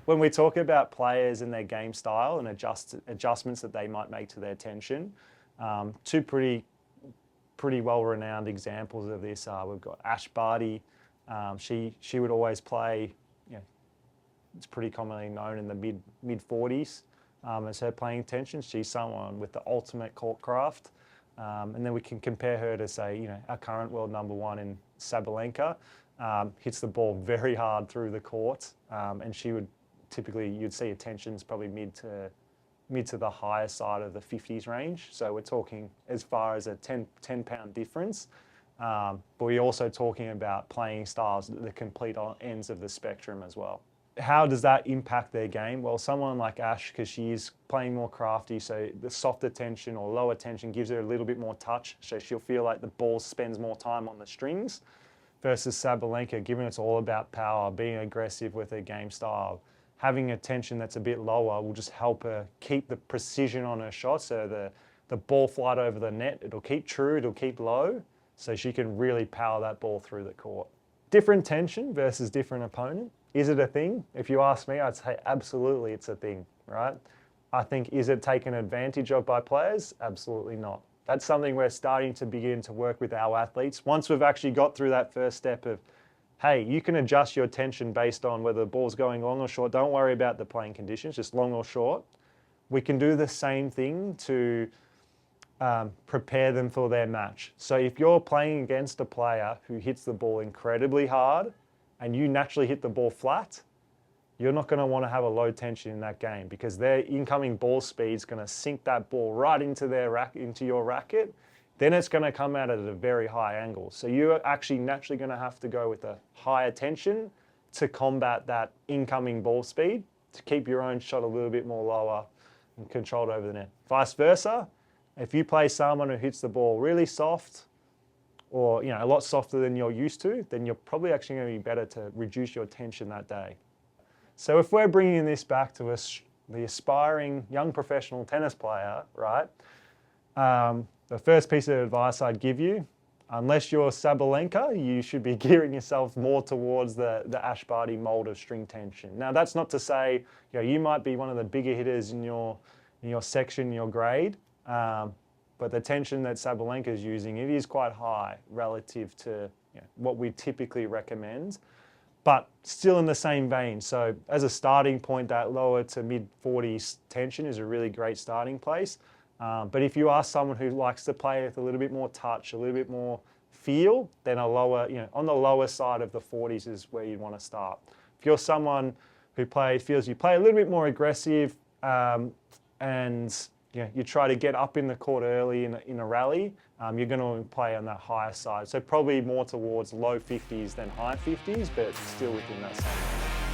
when we talk about players and their game style and adjustments that they might make to their tension, two pretty well-renowned examples of this are we've got Barty. She would always play, it's pretty commonly known in the mid 40s as her playing tension. She's someone with the ultimate court craft. And then we can compare her to, say, our current world number one in Sabalenka. Hits the ball very hard through the court, and she would typically, you'd see her tensions probably mid to the higher side of the 50s range. So we're talking as far as a 10 pound difference. But we're also talking about playing styles at the complete ends of the spectrum as well. How does that impact their game? Well, someone like Ash, because she is playing more crafty, so the softer tension or lower tension gives her a little bit more touch, so she'll feel like the ball spends more time on the strings, versus Sabalenka, given it's all about power, being aggressive with her game style. Having a tension that's a bit lower will just help her keep the precision on her shot, so the ball flight over the net, it'll keep true, it'll keep low, so she can really power that ball through the court. Different tension versus different opponent. Is it a thing? If you ask me, I'd say absolutely it's a thing, right? I think, is it taken advantage of by players? Absolutely not. That's something we're starting to begin to work with our athletes. Once we've actually got through that first step of, hey, you can adjust your tension based on whether the ball's going long or short. Don't worry about the playing conditions, just long or short. We can do the same thing to prepare them for their match. So if you're playing against a player who hits the ball incredibly hard and you naturally hit the ball flat, you're not going to want to have a low tension in that game, because their incoming ball speed is going to sink that ball right into into your racket. Then it's going to come out at a very high angle. So you're actually naturally going to have to go with a higher tension to combat that incoming ball speed, to keep your own shot a little bit more lower and controlled over the net. Vice versa, if you play someone who hits the ball really soft, or a lot softer than you're used to, then you're probably actually going to be better to reduce your tension that day. So if we're bringing this back to the aspiring young professional tennis player, right? The first piece of advice I'd give you, unless you're Sabalenka, you should be gearing yourself more towards the Barty mold of string tension. Now, that's not to say you might be one of the bigger hitters in your section, your grade, but the tension that Sabalenka is using, it is quite high relative to what we typically recommend, but still in the same vein. So as a starting point, that lower to mid 40s tension is a really great starting place. But if you are someone who likes to play with a little bit more touch, a little bit more feel, then a lower, on the lower side of the 40s is where you'd want to start. If you're someone who feels you play a little bit more aggressive, and you try to get up in the court early in a rally, you're going to play on that higher side. So probably more towards low 50s than high 50s, but still within that same range.